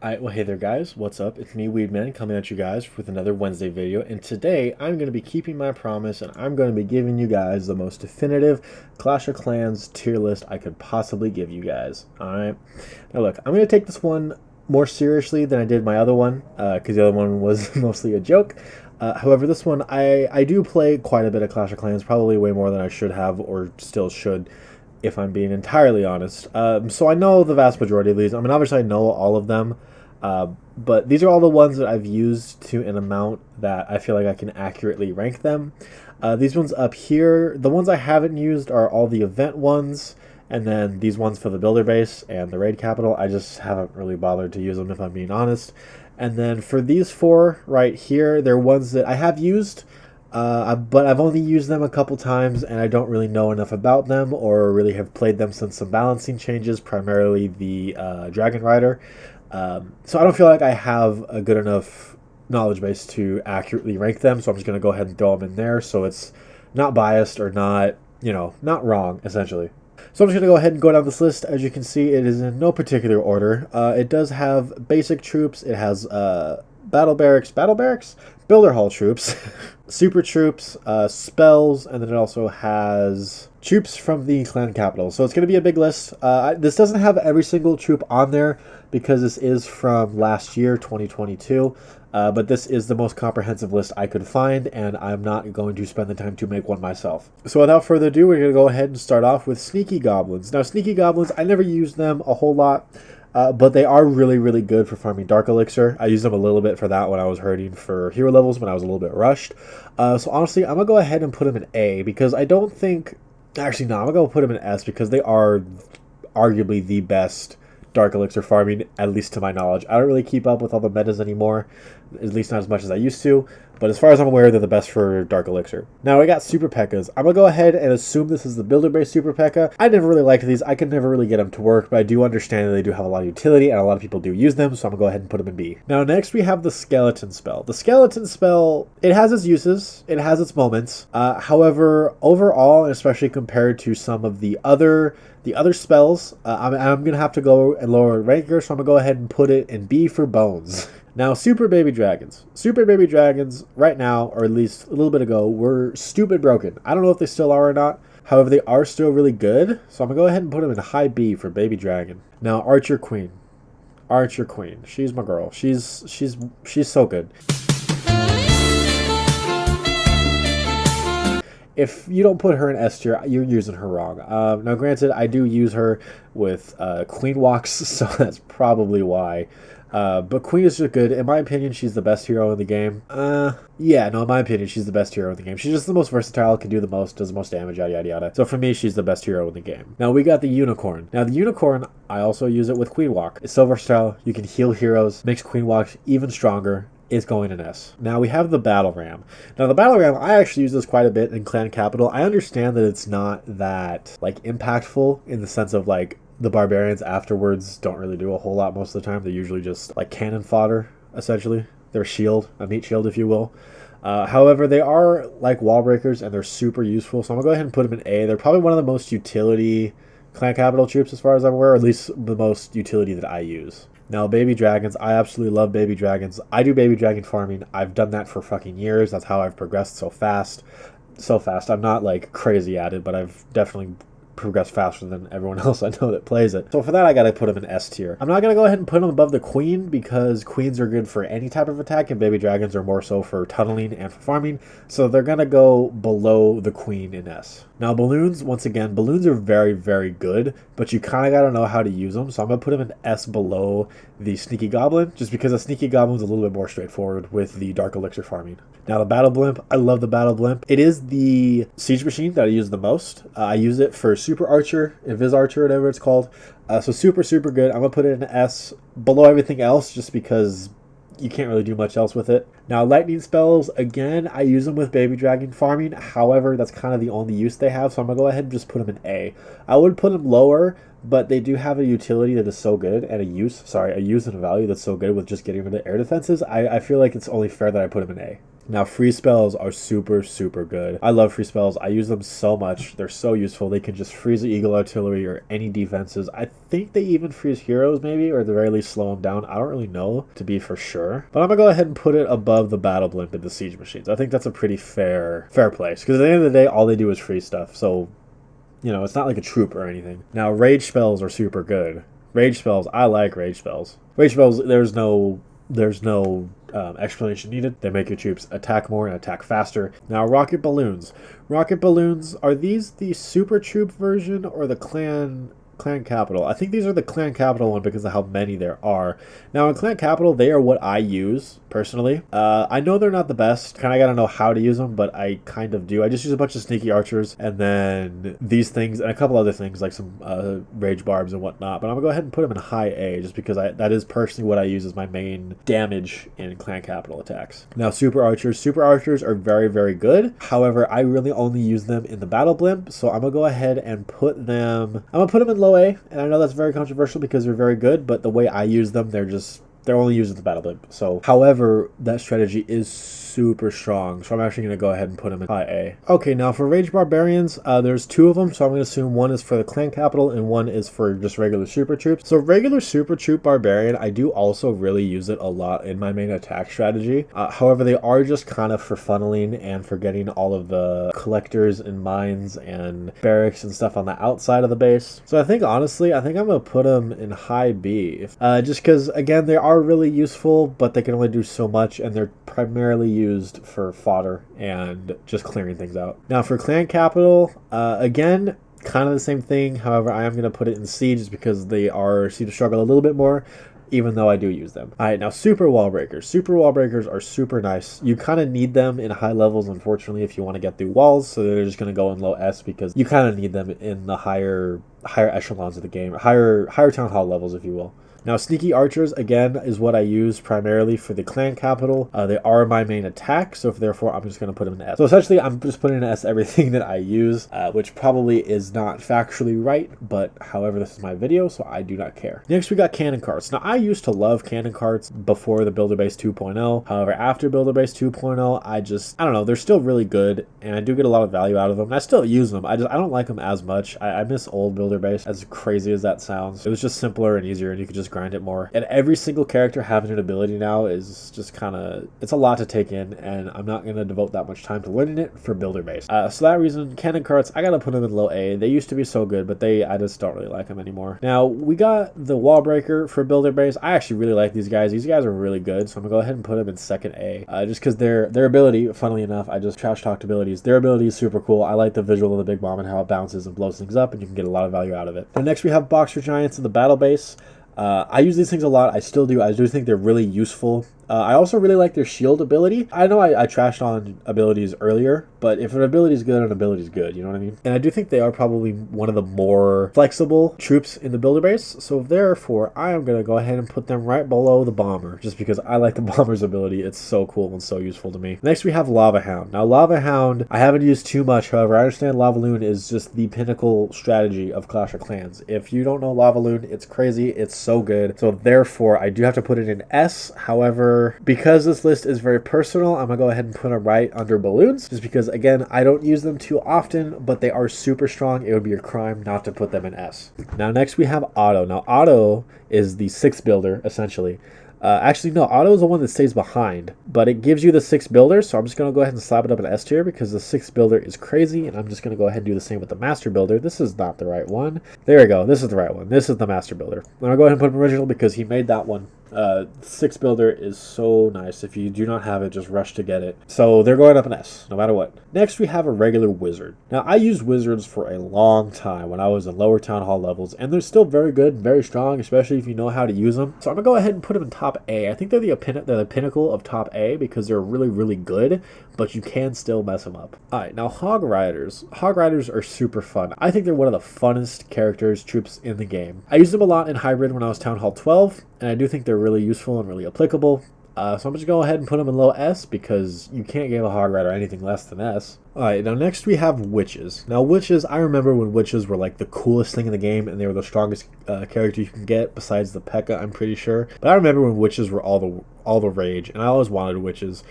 Alright, well hey there guys, what's up? It's me, Weedman, coming at you guys with another Wednesday video, and today I'm going to be keeping my promise and I'm going to be giving you guys the most definitive Clash of Clans tier list I could possibly give you guys. Alright, now look, I'm going to take this one more seriously than I did my other one, because the other one was mostly a joke. However, this one, I do play quite a bit of Clash of Clans, probably way more than I should have or still should, if I'm being entirely honest. So I know the vast majority of these. I mean, obviously I know all of them, but these are all the ones that I've used to an amount that I feel like I can accurately rank them. These ones up here, the ones I haven't used are all the event ones, and then these ones for the builder base and the raid capital. I just haven't really bothered to use them, if I'm being honest. And then for these four right here, they're ones that I have used, but I've only used them a couple times and I don't really know enough about them or really have played them since some balancing changes, primarily the Dragon Rider. So I don't feel like I have a good enough knowledge base to accurately rank them, so I'm just going to go ahead and throw them in there so it's not biased or not, not wrong, essentially. So I'm just going to go ahead and go down this list. As you can see, it is in no particular order. It does have basic troops. It has battle barracks, builder hall troops, super troops, spells, and then it also has troops from the clan capital. So it's going to be a big list. This doesn't have every single troop on there because this is from last year, 2022. But this is the most comprehensive list I could find, and I'm not going to spend the time to make one myself. So without further ado, we're going to go ahead and start off with Sneaky Goblins. Now, Sneaky Goblins, I never used them a whole lot, but they are really, really good for farming Dark Elixir. I used them a little bit for that when I was hurting for hero levels, when I was a little bit rushed. So honestly, I'm going to go ahead and put them in A, because I don't think... Actually, no, I'm going to go put them in S, because they are arguably the best Dark Elixir farming, at least to my knowledge. I don't really keep up with all the metas anymore, at least not as much as I used to, but as far as I'm aware, they're the best for Dark Elixir. Now, I got Super P.E.K.K.A.s. I'm going to go ahead and assume this is the builder-based Super P.E.K.K.A. I never really liked these. I could never really get them to work, but I do understand that they do have a lot of utility, and a lot of people do use them, so I'm going to go ahead and put them in B. Now, next we have the Skeleton Spell. The Skeleton Spell, it has its uses, it has its moments. However, overall, and especially compared to some of the other spells, I'm going to have to go and lower ranker, so I'm going to go ahead and put it in B for Bones. Now, Super Baby Dragons. Super Baby Dragons, right now, or at least a little bit ago, were stupid broken. I don't know if they still are or not. However, they are still really good, so I'm going to go ahead and put them in high B for Baby Dragon. Now, Archer Queen. Archer Queen. She's my girl. She's so good. If you don't put her in S tier, you're using her wrong. Now, granted, I do use her with Queen walks, so that's probably why. But Queen is just good. In my opinion, she's the best hero in the game. Yeah, no, in my opinion, she's the best hero in the game. She's just the most versatile, can do the most, does the most damage, yada, yada, yada. So for me, she's the best hero in the game. Now, we got the Unicorn. Now, the Unicorn, I also use it with Queen Walk. It's so versatile. You can heal heroes, makes Queen Walk even stronger. Is going in S. Now we have the Battle Ram. Now the Battle Ram, I actually use this quite a bit in Clan Capital. I understand that it's not that impactful in the sense of the barbarians afterwards don't really do a whole lot most of the time. They're usually just cannon fodder, essentially. They're a shield, a meat shield if you will. However, they are wall breakers and they're super useful. So I'm gonna go ahead and put them in A. They're probably one of the most utility Clan Capital troops as far as I'm aware, or at least the most utility that I use. Now, Baby Dragons, I absolutely love Baby Dragons. I do Baby Dragon farming. I've done that for fucking years. That's how I've progressed so fast. So fast. I'm not crazy at it, but I've definitely progressed faster than everyone else I know that plays it. So for that, I gotta put them in S tier. I'm not gonna go ahead and put them above the Queen because Queens are good for any type of attack and Baby Dragons are more so for tunneling and for farming. So they're gonna go below the Queen in S. Now balloons, once again, balloons are very, very good, but you kind of got to know how to use them. So I'm going to put them in S below the Sneaky Goblin, just because the Sneaky Goblin is a little bit more straightforward with the Dark Elixir farming. Now the Battle Blimp, I love the Battle Blimp. It is the siege machine that I use the most. I use it for Super Archer, Invis Archer, whatever it's called. So super, super good. I'm going to put it in S below everything else just because you can't really do much else with it. Now, lightning spells, again, I use them with Baby Dragon farming. However, that's kind of the only use they have, so I'm going to go ahead and just put them in A. I would put them lower, but they do have a utility that is so good, and a use and a value that's so good with just getting rid of air defenses. I feel like it's only fair that I put them in A. Now, free spells are super, super good. I love free spells. I use them so much. They're so useful. They can just freeze the Eagle Artillery or any defenses. I think they even freeze heroes, maybe, or at the very least slow them down. I don't really know, to be for sure. But I'm going to go ahead and put it above the Battle Blimp and the Siege Machines. I think that's a pretty fair place. Because at the end of the day, all they do is free stuff. So, you know, it's not like a troop or anything. Now, rage spells are super good. Rage spells, I like rage spells. Rage spells, there's no explanation needed. They make your troops attack more and attack faster. Now, rocket balloons. Rocket balloons, are these the super troop version or the clan capital? I think these are the clan capital one because of how many there are. Now, in clan capital, they are what I use personally. I know they're not the best. Kind of got to know how to use them, but I kind of do. I just use a bunch of sneaky archers and then these things and a couple other things like some rage barbs and whatnot. But I'm gonna go ahead and put them in high A just because that is personally what I use as my main damage in clan capital attacks. Now, super archers. Super archers are very, very good. However, I really only use them in the battle blimp, so I'm gonna go ahead and put them. I'm gonna put them in low A, and I know that's very controversial because they're very good, but the way I use them, they're only used at the battle blimp. So, however, that strategy is super strong. So I'm actually going to go ahead and put them in high A. Okay, now for Rage Barbarians, there's two of them. So I'm going to assume one is for the clan capital and one is for just regular super troops. So regular super troop barbarian, I do also really use it a lot in my main attack strategy. However, they are just kind of for funneling and for getting all of the collectors and mines and barracks and stuff on the outside of the base. So I think, honestly, I'm going to put them in high B. Just because, again, they are really useful, but they can only do so much, and they're primarily used for fodder and just clearing things out. Now for clan capital, again, kind of the same thing. However, I am going to put it in siege just because they seem to struggle a little bit more, even though I do use them. All right, now super wall breakers. Super wall breakers are super nice. You kind of need them in high levels, unfortunately, if you want to get through walls. So they're just going to go in low S because you kind of need them in the higher echelons of the game, higher town hall levels, if you will. Now, sneaky archers, again, is what I use primarily for the clan capital. They are my main attack, so therefore I'm just going to put them in S. So essentially, I'm just putting in S everything that I use, which probably is not factually right, but however, this is my video, so I do not care. Next, we got cannon carts. Now, I used to love cannon carts before the Builder Base 2.0. However, after Builder Base 2.0, I don't know, they're still really good, and I do get a lot of value out of them. And I still use them. I don't like them as much. I miss old Builder Base, as crazy as that sounds. It was just simpler and easier, and you could just grind it more. And every single character having an ability now is just kind of, it's a lot to take in, and I'm not going to devote that much time to learning it for Builder Base. So that reason, cannon carts, I got to put them in low A. They used to be so good, but I just don't really like them anymore. Now, we got the wall breaker for Builder Base. I actually really like these guys. These guys are really good, so I'm going to go ahead and put them in second A. Just because their ability, funnily enough, I just trash talked abilities. Their ability is super cool. I like the visual of the big bomb and how it bounces and blows things up, and you can get a lot of value out of it. And next we have Boxer Giants in the battle base. I use these things a lot. I still do. I do think they're really useful. I also really like their shield ability. I know I trashed on abilities earlier, but if an ability is good, an ability is good. You know what I mean? And I do think they are probably one of the more flexible troops in the Builder Base. So therefore, I am going to go ahead and put them right below the Bomber, just because I like the Bomber's ability. It's so cool and so useful to me. Next, we have Lava Hound. Now, Lava Hound, I haven't used too much. However, I understand Lava Loon is just the pinnacle strategy of Clash of Clans. If you don't know Lava Loon, it's crazy. It's so good. So therefore, I do have to put it in S. However, because this list is very personal, I'm going to go ahead and put them right under balloons, just because, again, I don't use them too often, but they are super strong. It would be a crime not to put them in S. Now, next we have Auto. Now, Auto is the 6 builder, essentially. Actually, no, Auto is the one that stays behind, but it gives you the 6 builder, so I'm just going to go ahead and slap it up in S tier because the 6 builder is crazy, and I'm just going to go ahead and do the same with the Master Builder. This is not the right one. There we go. This is the right one. This is the Master Builder. I'm going to go ahead and put him original because he made that one. 6 builder is so nice. If you do not have it, just rush to get it. So they're going up an S, no matter what. Next, we have a regular wizard. Now, I used wizards for a long time when I was in lower town hall levels, and they're still very good and very strong, especially if you know how to use them. So I'm going to go ahead and put them in top A. I think they're the pinnacle of top A because they're really, really good, but you can still mess them up. All right, now Hog Riders. Hog Riders are super fun. I think they're one of the funnest troops in the game. I used them a lot in hybrid when I was Town Hall 12, and I do think they're really useful and really applicable. So I'm just going to go ahead and put them in low S because you can't give a Hog Rider anything less than S. Alright, now next we have Witches. Now Witches, I remember when Witches were like the coolest thing in the game and they were the strongest character you can get besides the P.E.K.K.A, I'm pretty sure. But I remember when Witches were all the rage, and I always wanted Witches.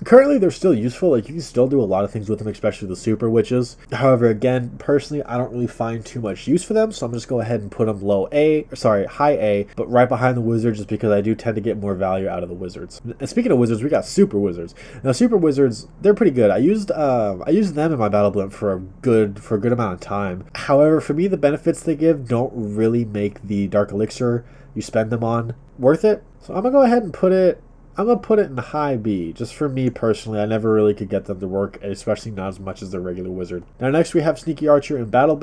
Currently, they're still useful. Like, you can still do a lot of things with them, especially the super witches. However, again, personally, I don't really find too much use for them, so I'm just go ahead and put them high A, but right behind the wizards, just because I do tend to get more value out of the wizards. And speaking of wizards, we got super wizards. Now, super wizards, they're pretty good. I used them in my battle blimp for a good amount of time. However, for me, the benefits they give don't really make the dark elixir you spend them on worth it. So I'm gonna go ahead and put it in high B, just for me personally. I never really could get them to work, especially not as much as the regular wizard. Now next we have Sneaky Archer and Builder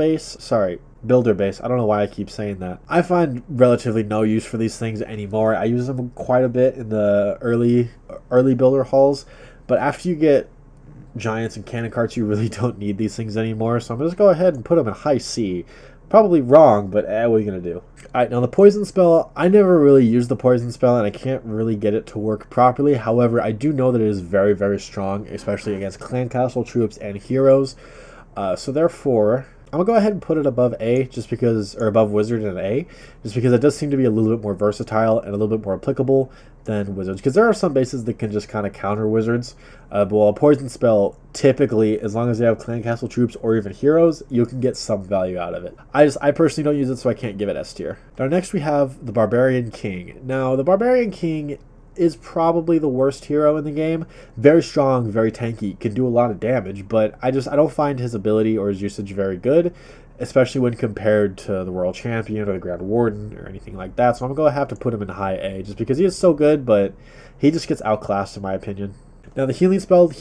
Base. I don't know why I keep saying that. I find relatively no use for these things anymore. I use them quite a bit in the early builder hauls, but after you get giants and cannon carts, you really don't need these things anymore. So I'm going to go ahead and put them in high C. Probably wrong, but what are you going to do? Alright, now the poison spell, I never really used the poison spell, and I can't really get it to work properly. However, I do know that it is very, very strong, especially against clan castle troops and heroes. So therefore, I'm going to go ahead and put it above A, or above wizard and A, just because it does seem to be a little bit more versatile and a little bit more applicable than wizards. Because there are some bases that can just kind of counter wizards. But while a poison spell, typically, as long as you have clan castle troops or even heroes, you can get some value out of it. I personally don't use it, so I can't give it S tier. Now next we have the Barbarian King. Now the Barbarian King is probably the worst hero in the game. Very strong, very tanky, can do a lot of damage, but I don't find his ability or his usage very good, especially when compared to the World Champion or the Grand Warden or anything like that. So I'm going to have to put him in high A, just because he is so good, but he just gets outclassed in my opinion. Now the healing spell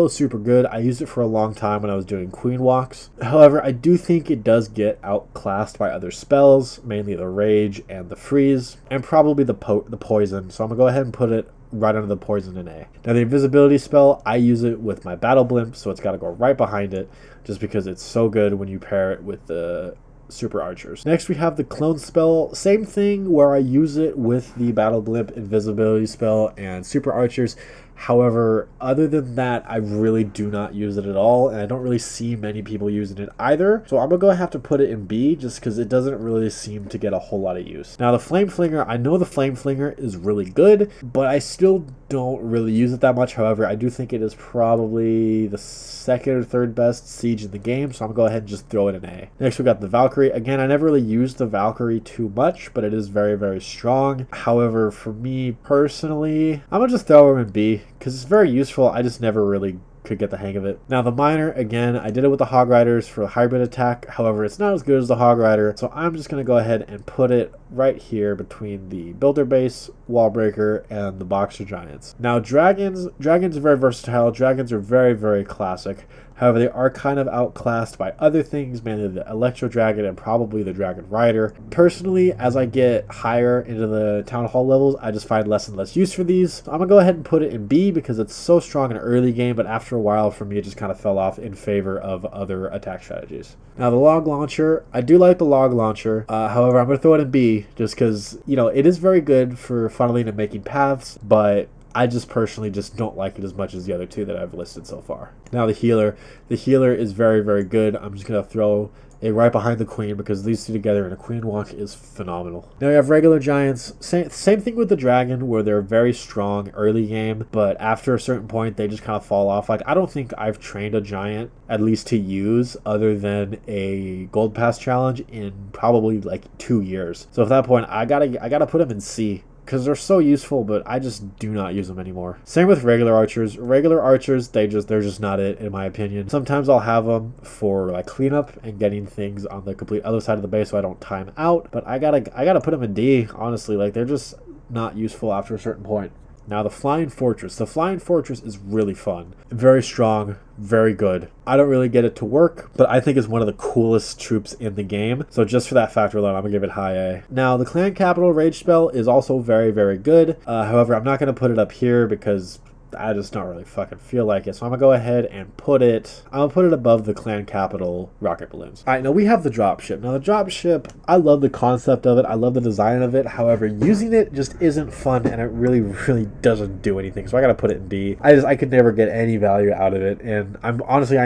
is super good. I used it for a long time when I was doing queen walks. However, I do think it does get outclassed by other spells, mainly the rage and the freeze, and probably the poison. So I'm gonna go ahead and put it right under the poison in A. Now the invisibility spell, I use it with my battle blimp, so it's got to go right behind it, just because it's so good when you pair it with the super archers. Next we have the clone spell. Same thing, where I use it with the battle blimp, invisibility spell, and super archers. However, other than that, I really do not use it at all, and I don't really see many people using it either. So I'm going to have to put it in B, just because it doesn't really seem to get a whole lot of use. Now the Flame Flinger, I know the Flame Flinger is really good, but I still don't really use it that much. However, I do think it is probably the second or third best siege in the game, so I'm going to go ahead and just throw it in A. Next we got the Valkyrie. Again, I never really used the Valkyrie too much, but it is very, very strong. However, for me personally, I'm going to just throw her in B, because it's very useful. I just never really could get the hang of it. Now the Miner, again, I did it with the Hog Riders for a hybrid attack. However, it's not as good as the Hog Rider, so I'm just going to go ahead and put it right here between the Builder Base, Wall Breaker, and the Boxer Giants. Now dragons are very versatile. Dragons are very, very classic. However, they are kind of outclassed by other things, mainly the Electro Dragon and probably the Dragon Rider. Personally, as I get higher into the Town Hall levels, I just find less and less use for these. So I'm going to go ahead and put it in B, because it's so strong in early game, but after a while, for me, it just kind of fell off in favor of other attack strategies. Now the Log Launcher, I do like the Log Launcher. However, I'm going to throw it in B, just because, it is very good for funneling and making paths, but I just personally just don't like it as much as the other two that I've listed so far. Now the healer is very, very good. I'm just going to throw it right behind the queen, because these two together in a queen walk is phenomenal. Now you have regular giants. Same thing with the dragon, where they're very strong early game, but after a certain point they just kind of fall off. Like, I don't think I've trained a giant, at least to use, other than a gold pass challenge, in probably like 2 years. So at that point I gotta put them in C, because they're so useful, but I just do not use them anymore. Same with regular archers. Regular archers, they're just not it, in my opinion. Sometimes I'll have them for like cleanup and getting things on the complete other side of the base so I don't time out, but I gotta put them in D, honestly. Like, they're just not useful after a certain point. Now the Flying Fortress. The Flying Fortress is really fun. Very strong, very good. I don't really get it to work, but I think it's one of the coolest troops in the game. So just for that factor alone, I'm going to give it high A. Now the Clan Capital Rage spell is also very, very good. However, I'm not going to put it up here because I just don't really fucking feel like it. So I'm going to go ahead and put it above the Clan Capital rocket balloons. All right, now we have the dropship. Now the dropship, I love the concept of it. I love the design of it. However, using it just isn't fun, and it really, really doesn't do anything. So I got to put it in B. I could never get any value out of it. And I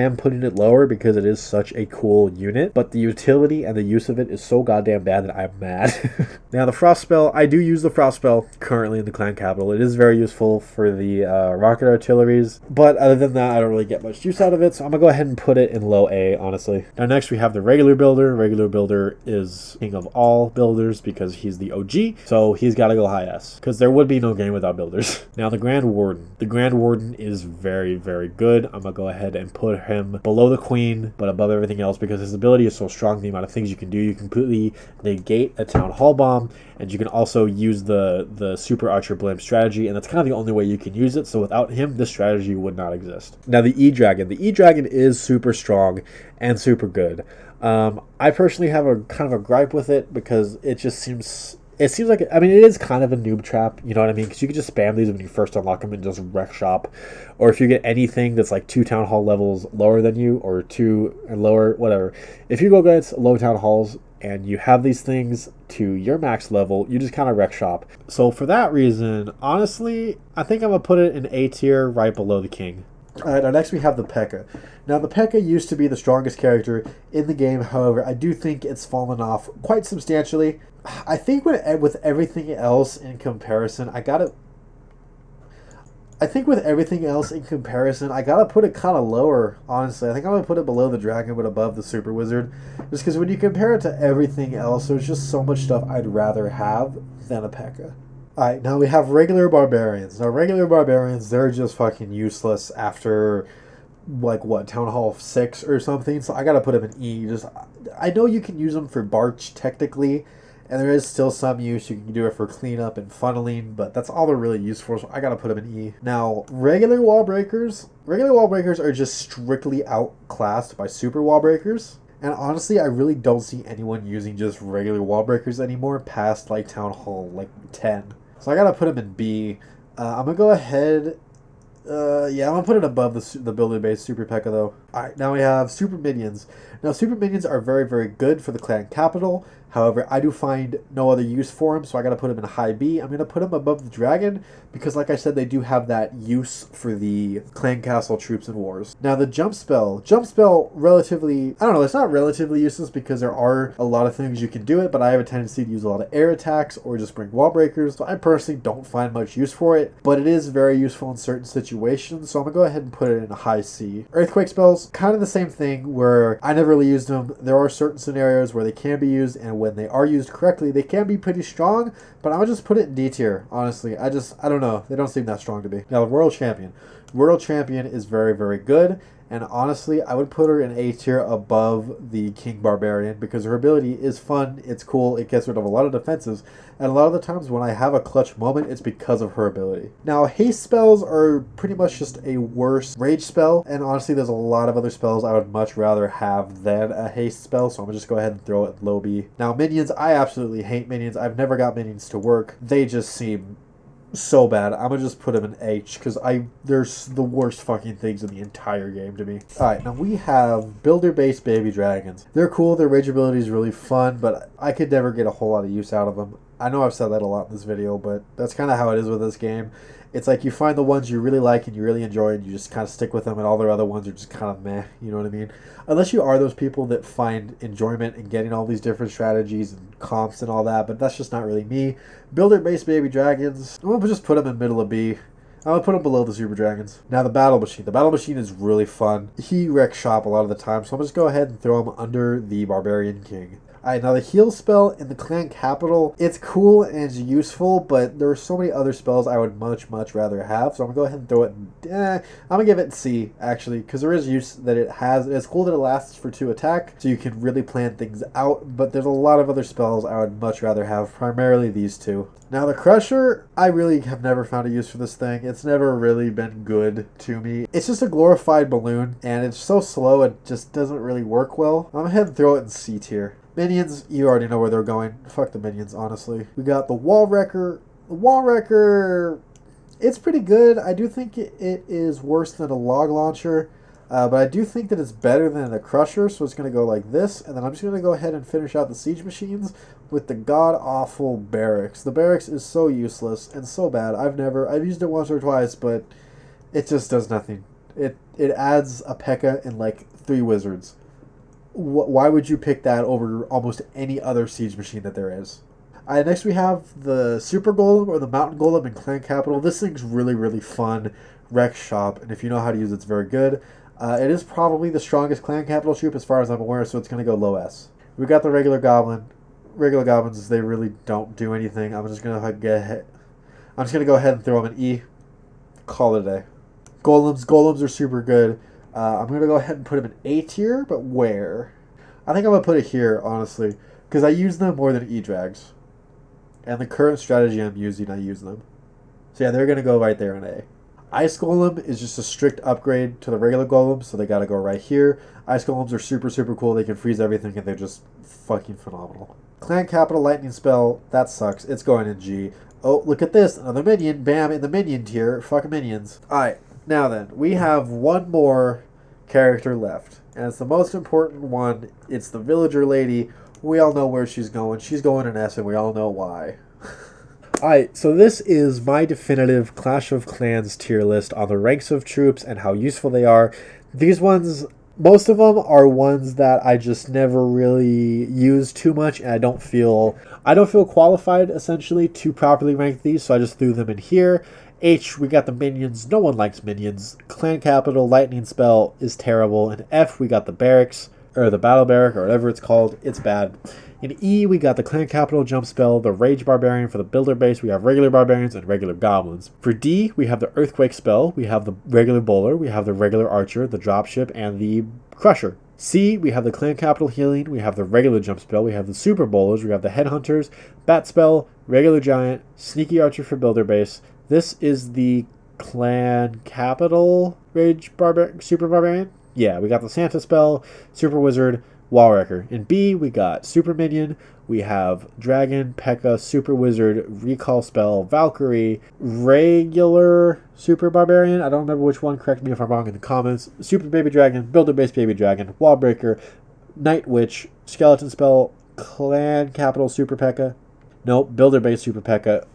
am putting it lower because it is such a cool unit, but the utility and the use of it is so goddamn bad that I'm mad. Now the Frost spell, I do use the Frost spell currently in the Clan Capital. It is very useful for the rocket artilleries. But other than that, I don't really get much use out of it, so I'm going to go ahead and put it in low A, honestly. Now next we have the regular builder. Regular builder is king of all builders because he's the OG, so he's got to go high S, because there would be no game without builders. Now the Grand Warden. The Grand Warden is very, very good. I'm going to go ahead and put him below the Queen, but above everything else, because his ability is so strong, the amount of things you can do. You can completely negate a Town Hall bomb, and you can also use the Super Archer Blimp strategy, and that's kind of the only way you can use it, so without him, this strategy would not exist. Now the E-Dragon. The E-Dragon is super strong and super good. I personally have a kind of a gripe with it because it just seems... It seems like, I mean, it is kind of a noob trap, you know what I mean? Because you can just spam these when you first unlock them and just wreck shop. Or if you get anything that's like 2 Town Hall levels lower than you, or 2 and lower, whatever. If you go against low Town Halls and you have these things to your max level, you just kind of wreck shop. So for that reason, honestly, I think I'm going to put it in A tier right below the King. Alright, now next we have the P.E.K.K.A. Now the P.E.K.K.A. used to be the strongest character in the game, however, I do think it's fallen off quite substantially. I think with everything else in comparison, I think with everything else in comparison, I gotta put it kind of lower, honestly. I think I'm gonna put it below the Dragon, but above the Super Wizard. Just because when you compare it to everything else, there's just so much stuff I'd rather have than a P.E.K.K.A. Alright, now we have regular barbarians. Now regular barbarians, they're just fucking useless after, like, what, Town Hall 6 or something? So I gotta put them in E. I know you can use them for Barch, technically, and there is still some use. You can do it for cleanup and funneling, but that's all they're really used for, so I gotta put them in E. Now, regular wall breakers are just strictly outclassed by super wall breakers. And honestly, I really don't see anyone using just regular wall breakers anymore past, like, Town Hall, like, 10. So I gotta put them in B. I'm gonna go ahead... yeah, I'm gonna put it above the builder-based Super P.E.K.K.A. though. Alright, now we have Super Minions. Now, Super Minions are very, very good for the clan capital. However, I do find no other use for them, so I gotta put them in high B. I'm gonna put them above the Dragon, because like I said, they do have that use for the clan castle troops and wars. Now, the Jump Spell. Jump Spell, relatively... I don't know, it's not relatively useless, because there are a lot of things you can do it, but I have a tendency to use a lot of air attacks, or just bring wall breakers, so I personally don't find much use for it, but it is very useful in certain situations, so I'm gonna go ahead and put it in a high C. Earthquake spells, kind of the same thing, where I never really used them. There are certain scenarios where they can be used, and when they are used correctly, they can be pretty strong, but I'm gonna just put it in D tier, honestly. I don't know. They don't seem that strong to me. Now, the Royal Champion. Royal Champion is very, very good, and honestly, I would put her in A tier above the King Barbarian, because her ability is fun, it's cool, it gets rid of a lot of defenses, and a lot of the times when I have a clutch moment, it's because of her ability. Now, haste spells are pretty much just a worse rage spell, and honestly, there's a lot of other spells I would much rather have than a haste spell, so I'm gonna just go ahead and throw it low B. Now, minions, I absolutely hate minions. I've never got minions to work. They just seem so bad. I'm gonna just put them in H, because there's the worst fucking things in the entire game to me. Alright, now we have builder-based baby dragons. They're cool, their rage ability is really fun, but I could never get a whole lot of use out of them. I know I've said that a lot in this video, but that's kind of how it is with this game. It's like you find the ones you really like and you really enjoy, and you just kind of stick with them, and all their other ones are just kind of meh, you know what I mean? Unless you are those people that find enjoyment in getting all these different strategies and comps and all that, but that's just not really me. Builder-based baby dragons, I'm going to just put them in middle of B. I'm going to put them below the Super Dragons. Now, the Battle Machine. The Battle Machine is really fun. He wrecks shop a lot of the time, so I'm just going to go ahead and throw him under the Barbarian King. Alright, now the heal spell in the clan capital, it's cool and it's useful, but there are so many other spells I would much, much rather have, so I'm going to go ahead and throw it in, I'm going to give it C, actually, because there is use that it has. It's cool that it lasts for 2 attack, so you can really plan things out, but there's a lot of other spells I would much rather have, primarily these two. Now the Crusher, I really have never found a use for this thing. It's never really been good to me. It's just a glorified balloon, and it's so slow it just doesn't really work well. I'm going to head and throw it in C tier. Minions, you already know where they're going. Fuck the minions, honestly. We got the Wall Wrecker. The Wall Wrecker, it's pretty good. I do think it is worse than a log launcher, but I do think that it's better than a Crusher, so it's going to go like this, and then I'm just going to go ahead and finish out the siege machines with the god-awful barracks. The barracks is so useless and so bad. I've used it once or twice, but it just does nothing. It adds a P.E.K.K.A. and like 3 wizards. Why would you pick that over almost any other siege machine that there is? Next we have the Super Golem or the Mountain Golem in Clan Capital. This thing's really, really fun. Rec shop, and if you know how to use it, it's very good. It is probably the strongest Clan Capital troop as far as I'm aware, so it's going to go low S. We got the regular Goblin. Regular Goblins, they really don't do anything. I'm just going to go ahead and throw them an E. Call it a day. Golems are super good. I'm going to go ahead and put them in A tier, but where? I think I'm going to put it here, honestly, because I use them more than E-Drags. And the current strategy I'm using, I use them. So yeah, they're going to go right there in A. Ice Golem is just a strict upgrade to the regular Golem, so they got to go right here. Ice Golems are super, super cool. They can freeze everything, and they're just fucking phenomenal. Clan Capital Lightning Spell, that sucks. It's going in G. Oh, look at this. Another minion. Bam, in the minion tier. Fucking minions. Alright, now then. We have one more character left. And it's the most important one. It's the Villager Lady. We all know where she's going. She's going in S, and we all know why. Alright, so this is my definitive Clash of Clans tier list on the ranks of troops and how useful they are. These ones, most of them are ones that I just never really use too much, and I don't feel qualified, essentially, to properly rank these, so I just threw them in here. H, we got the minions. No one likes minions. Clan Capital, Lightning Spell is terrible. And F, we got the barracks, or the Battle Barrack, or whatever it's called. It's bad. In E, we got the Clan Capital Jump Spell, the Rage Barbarian for the Builder base. We have regular Barbarians and regular Goblins. For D, we have the Earthquake Spell. We have the regular Bowler. We have the regular Archer, the Dropship, and the Crusher. C, we have the Clan Capital Healing. We have the regular Jump Spell. We have the Super Bowlers. We have the Headhunters, Bat Spell, regular Giant, Sneaky Archer for Builder base. This is the Clan Capital Rage Super Barbarian. Yeah, we got the Santa Spell, Super Wizard, Wall Wrecker. In B, we got Super Minion. We have Dragon, P.E.K.K.A, Super Wizard, Recall Spell, Valkyrie, regular Super Barbarian. I don't remember which one. Correct me if I'm wrong in the comments. Super Baby Dragon, Builder Base Baby Dragon, Wall Breaker, Night Witch, Skeleton Spell, Clan Capital Super P.E.K.K.A. Nope, Builder Base Super P.E.K.K.A.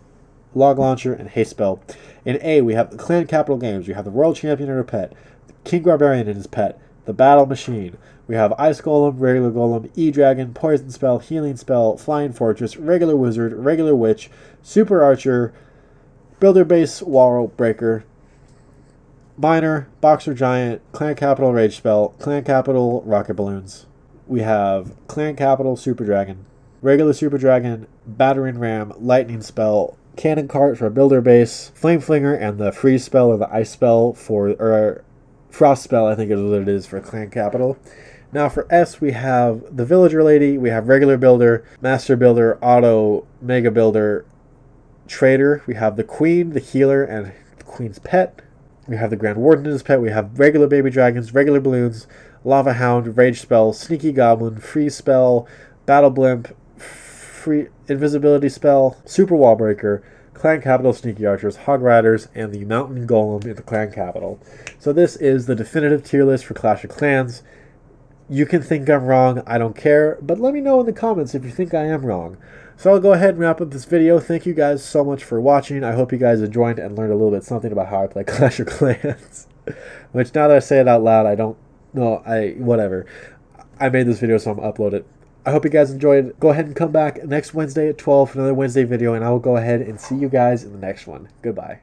Log Launcher, and Haste Spell. In A, we have the Clan Capital Games. We have the World Champion and her pet, the King Barbarian and his pet, the Battle Machine. We have Ice Golem, regular Golem, E-Dragon, Poison Spell, Healing Spell, Flying Fortress, regular Wizard, regular Witch, Super Archer, Builder Base Wall Breaker, Miner, Boxer Giant, Clan Capital Rage Spell, Clan Capital Rocket Balloons. We have Clan Capital Super Dragon, regular Super Dragon, Battering Ram, Lightning Spell, Cannon Cart for a Builder Base, Flame Flinger, and the Freeze Spell or the Ice Spell or Frost Spell, I think is what it is for Clan Capital. Now for S, we have the Villager Lady, we have regular Builder, Master Builder, Auto, Mega Builder, Trader. We have the Queen, the Healer, and the Queen's pet. We have the Grand Warden and his pet. We have regular Baby Dragons, regular Balloons, Lava Hound, Rage Spell, Sneaky Goblin, Freeze Spell, Battle Blimp, Free Invisibility Spell, Super Wall Breaker, Clan Capital Sneaky Archers, Hog Riders, and the Mountain Golem in the Clan Capital. So this is the definitive tier list for Clash of Clans. You can think I'm wrong, I don't care, but let me know in the comments if you think I am wrong. So I'll go ahead and wrap up this video. Thank you guys so much for watching. I hope you guys enjoyed and learned a little bit something about how I play Clash of Clans. Which now that I say it out loud, I don't know, whatever. I made this video so I'm going to upload it. I hope you guys enjoyed. Go ahead and come back next Wednesday at 12 for another Wednesday video, and I will go ahead and see you guys in the next one. Goodbye.